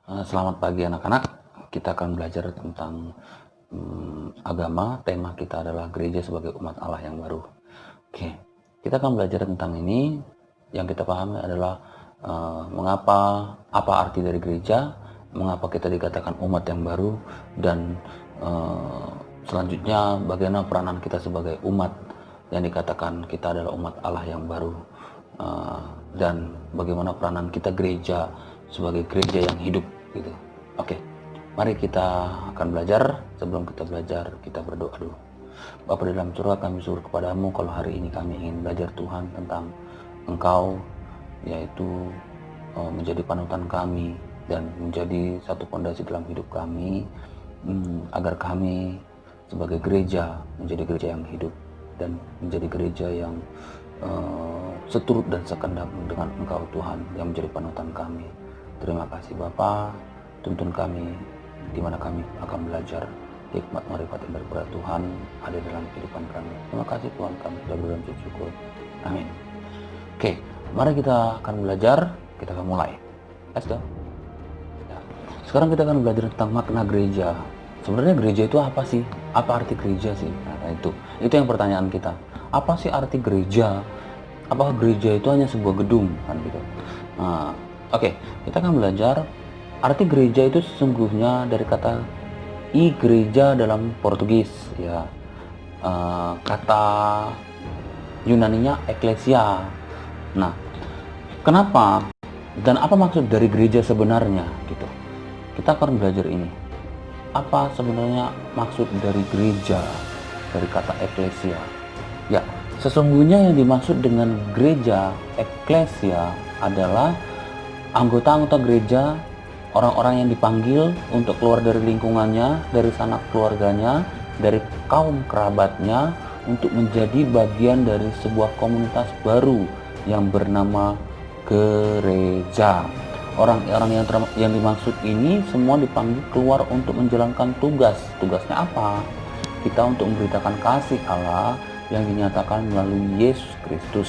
Selamat pagi anak-anak. Kita akan belajar tentang agama. Tema kita adalah gereja sebagai umat Allah yang baru. Oke, kita akan belajar tentang ini. Yang kita pahami adalah apa arti dari gereja, mengapa kita dikatakan umat yang baru, dan selanjutnya bagaimana peranan kita sebagai umat yang dikatakan kita adalah umat Allah yang baru, dan bagaimana peranan kita gereja sebagai gereja yang hidup gitu. Oke, mari kita akan belajar. Sebelum kita belajar, kita berdoa dulu. Bapa di dalam surga, kami syukur kepadamu kalau hari ini kami ingin belajar Tuhan tentang Engkau, yaitu menjadi panutan kami dan menjadi satu pondasi dalam hidup kami, agar kami sebagai gereja menjadi gereja yang hidup dan menjadi gereja yang seturut dan sekendak dengan Engkau Tuhan yang menjadi panutan kami. Terima kasih Bapa, tuntun kami di mana kami akan belajar hikmat marifat yang daripada Tuhan ada dalam kehidupan kami. Terima kasih Tuhan, kami sudah bersyukur syukur. Amin. Oke, mari kita akan belajar, kita akan mulai. Let's go. Ya. Sekarang kita akan belajar tentang makna gereja. Sebenarnya gereja itu apa sih? Apa arti gereja sih? Nah, itu yang pertanyaan kita. Apa sih arti gereja? Apakah gereja itu hanya sebuah gedung kan gitu? Nah, oke, kita akan belajar arti gereja itu sesungguhnya dari kata igreja dalam Portugis, ya. Kata Yunaninya eklesia. Nah, kenapa dan apa maksud dari gereja sebenarnya gitu? Kita akan belajar ini. Apa sebenarnya maksud dari gereja dari kata eklesia? Ya, sesungguhnya yang dimaksud dengan gereja eklesia adalah anggota-anggota gereja, orang-orang yang dipanggil untuk keluar dari lingkungannya, dari sanak keluarganya, dari kaum kerabatnya, untuk menjadi bagian dari sebuah komunitas baru yang bernama gereja. Orang-orang yang dimaksud ini semua dipanggil keluar untuk menjalankan tugas. Tugasnya apa? Kita untuk memberitakan kasih Allah yang dinyatakan melalui Yesus Kristus.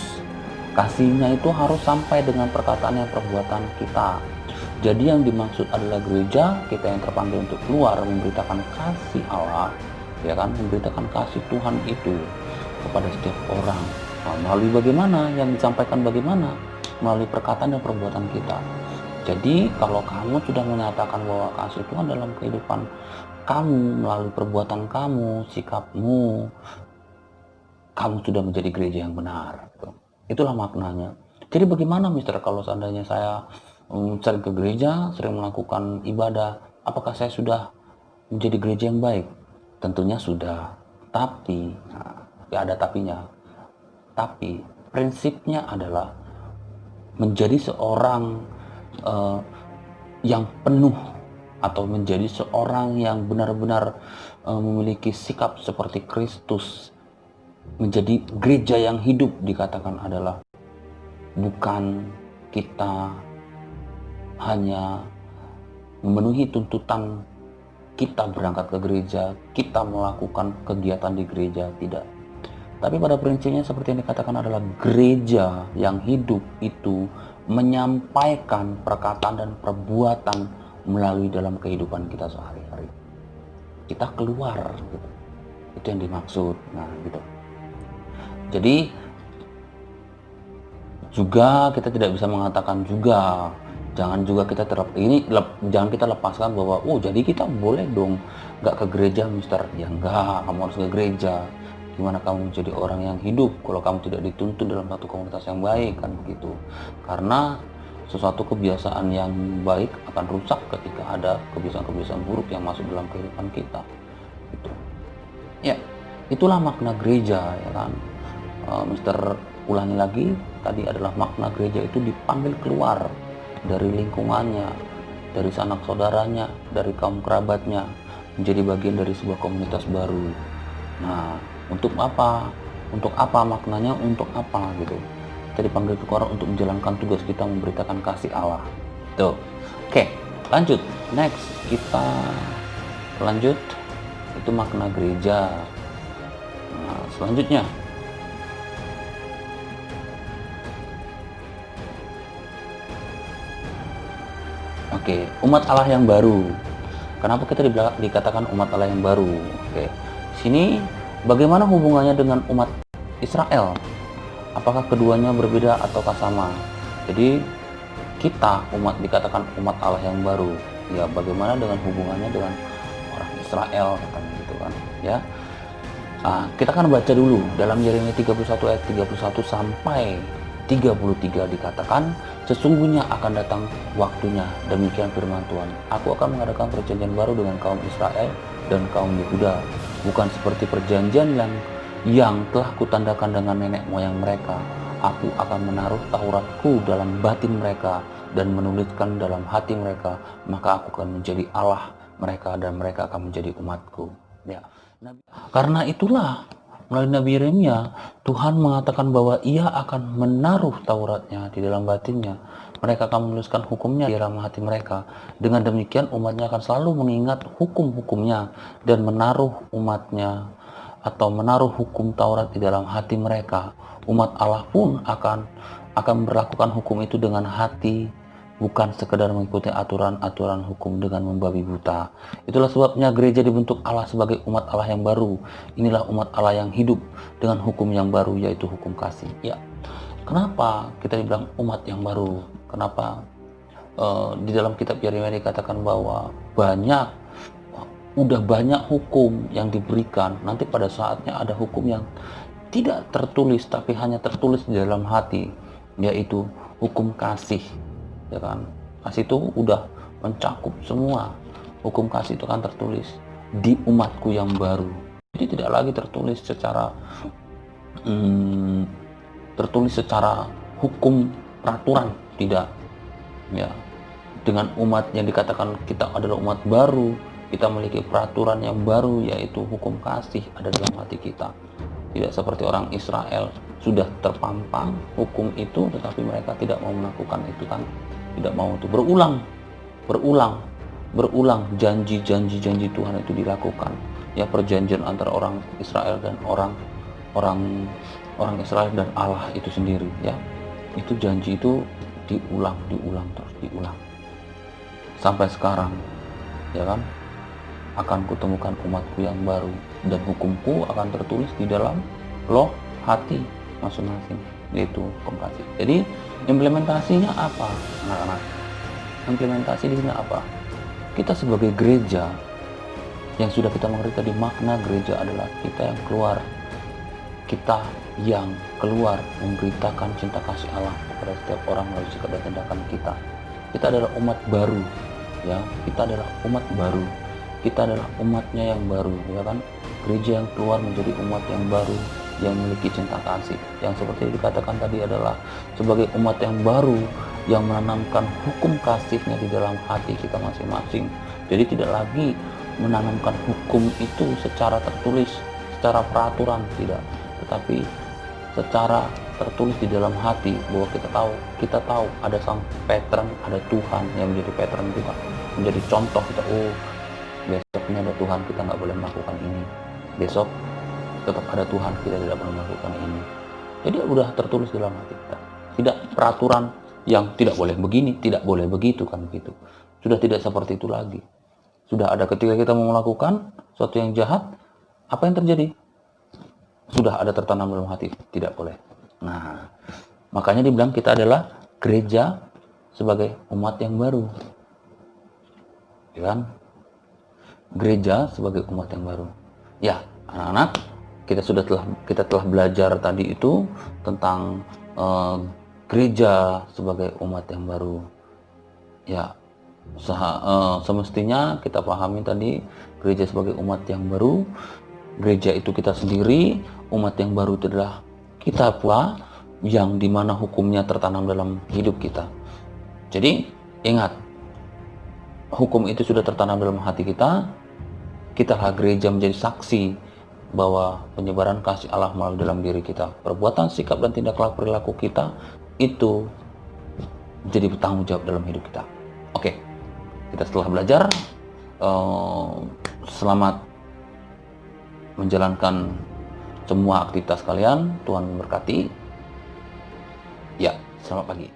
Kasihnya itu harus sampai dengan perkataan dan perbuatan kita. Jadi yang dimaksud adalah gereja, kita yang terpanggil untuk keluar memberitakan kasih Allah, ya kan, memberitakan kasih Tuhan itu kepada setiap orang. Nah, melalui bagaimana? Yang disampaikan bagaimana? Melalui perkataan dan perbuatan kita. Jadi kalau kamu sudah menyatakan bahwa kasih Tuhan dalam kehidupan kamu, melalui perbuatan kamu, sikapmu, kamu sudah menjadi gereja yang benar. Itulah maknanya. Jadi bagaimana Mister kalau seandainya saya sering ke gereja, sering melakukan ibadah, apakah saya sudah menjadi gereja yang baik? Tentunya sudah. Tapi, ya ada tapinya. Tapi prinsipnya adalah menjadi seorang yang penuh atau menjadi seorang yang benar-benar memiliki sikap seperti Kristus. Menjadi gereja yang hidup dikatakan adalah bukan kita hanya memenuhi tuntutan kita berangkat ke gereja, kita melakukan kegiatan di gereja, tidak. Tapi pada prinsipnya seperti yang dikatakan adalah gereja yang hidup itu menyampaikan perkataan dan perbuatan melalui dalam kehidupan kita sehari-hari. Kita keluar gitu. Itu yang dimaksud. Nah, gitu. Jadi juga kita tidak bisa mengatakan juga, jangan kita lepaskan bahwa jadi kita boleh dong nggak ke gereja Mister. Ya enggak, kamu harus ke gereja. Gimana kamu menjadi orang yang hidup kalau kamu tidak dituntun dalam satu komunitas yang baik, kan begitu. Karena sesuatu kebiasaan yang baik akan rusak ketika ada kebiasaan-kebiasaan buruk yang masuk dalam kehidupan kita gitu. Ya, itulah makna gereja, ya kan. Mister ulangi lagi, tadi adalah makna gereja itu dipanggil keluar dari lingkungannya, dari sanak saudaranya, dari kaum kerabatnya, menjadi bagian dari sebuah komunitas baru. Nah, untuk apa? Untuk apa maknanya? Untuk apa gitu? Kita dipanggil keluar untuk menjalankan tugas kita memberitakan kasih Allah. Tuh. Oke, lanjut. Next, kita lanjut. Itu makna gereja. Nah, selanjutnya Oke, umat Allah yang baru. Kenapa kita dikatakan umat Allah yang baru? Oke, sini bagaimana hubungannya dengan umat Israel? Apakah keduanya berbeda ataukah sama? Jadi kita umat dikatakan umat Allah yang baru. Ya, bagaimana dengan hubungannya dengan orang Israel katanya gitu kan? Ya. Nah, kita akan baca dulu dalam Yeremia 31 ayat 31 sampai 33 dikatakan, sesungguhnya akan datang waktunya, demikian firman Tuhan. Aku akan mengadakan perjanjian baru dengan kaum Israel dan kaum Yehuda, bukan seperti perjanjian yang telah kutandakan dengan nenek moyang mereka. Aku akan menaruh Tauratku dalam batin mereka dan menuliskan dalam hati mereka, maka aku akan menjadi Allah mereka dan mereka akan menjadi umatku. Ya. Karena itulah melalui Nabi Yeremia, Tuhan mengatakan bahwa ia akan menaruh Tauratnya di dalam batinnya. Mereka akan menuliskan hukumnya di dalam hati mereka. Dengan demikian umatnya akan selalu mengingat hukum-hukumnya dan menaruh umatnya atau menaruh hukum Taurat di dalam hati mereka. Umat Allah pun akan berlakukan hukum itu dengan hati, bukan sekedar mengikuti aturan-aturan hukum dengan membabi buta. Itulah sebabnya gereja dibentuk Allah sebagai umat Allah yang baru. Inilah umat Allah yang hidup dengan hukum yang baru, yaitu hukum kasih. Ya, kenapa kita dibilang umat yang baru? Kenapa di dalam kitab Yeremia dikatakan bahwa udah banyak hukum yang diberikan. Nanti pada saatnya ada hukum yang tidak tertulis tapi hanya tertulis di dalam hati, yaitu hukum kasih. Ya kan, kasih itu udah mencakup semua. Hukum kasih itu kan tertulis di umatku yang baru. Jadi tidak lagi tertulis secara hukum peraturan, tidak. Ya, dengan umat yang dikatakan kita adalah umat baru, kita memiliki peraturan yang baru, yaitu hukum kasih ada dalam hati kita. Tidak seperti orang Israel, sudah terpampang hukum itu tetapi mereka tidak mau melakukan itu kan. Tidak mau itu berulang janji Tuhan itu dilakukan. Ya, perjanjian antara orang Israel dan orang Israel dan Allah itu sendiri, ya. Itu janji itu diulang sampai sekarang, ya kan. Akan kutemukan umatku yang baru dan hukumku akan tertulis di dalam loh hati masing-masing, yaitu hukum kasih. Jadi implementasinya apa, anak-anak? Implementasi di sini apa? Kita sebagai gereja yang sudah kita mengerti tadi, makna gereja adalah kita yang keluar memberitakan cinta kasih Allah kepada setiap orang melalui sikap dan tindakan kita. Kita adalah umat baru, ya. Kita adalah umat baru. Kita adalah umatnya yang baru, ya kan? Gereja yang keluar menjadi umat yang baru, yang memiliki cinta kasih, yang seperti dikatakan tadi adalah sebagai umat yang baru yang menanamkan hukum kasihnya di dalam hati kita masing-masing. Jadi tidak lagi menanamkan hukum itu secara tertulis, secara peraturan, tidak, tetapi secara tertulis di dalam hati, bahwa kita tahu ada sang pattern, ada Tuhan yang menjadi pattern kita, menjadi contoh kita. Oh, besoknya ada Tuhan, kita nggak boleh melakukan ini. Besok tetap ada Tuhan, kita tidak boleh melakukan ini. Jadi udah tertulis dalam hati kita. Tidak peraturan yang tidak boleh begini, tidak boleh begitu, kan begitu. Sudah tidak seperti itu lagi. Sudah ada ketika kita mau melakukan sesuatu yang jahat, apa yang terjadi? Sudah ada tertanam dalam hati, tidak boleh. Nah, makanya dibilang kita adalah gereja sebagai umat yang baru. Ya kan? Gereja sebagai umat yang baru. Ya, anak-anak, kita telah belajar tadi itu tentang gereja sebagai umat yang baru. Ya, semestinya kita pahami tadi gereja sebagai umat yang baru. Gereja itu kita sendiri, umat yang baru itu adalah kita pula yang dimana hukumnya tertanam dalam hidup kita. Jadi ingat, hukum itu sudah tertanam dalam hati kita. Kitalah gereja menjadi saksi bahwa penyebaran kasih Allah melalui dalam diri kita. Perbuatan, sikap, dan tindak laku perilaku kita itu jadi bertanggung jawab dalam hidup kita. Oke, kita setelah belajar, selamat menjalankan semua aktivitas kalian. Tuhan memberkati. Ya, selamat pagi.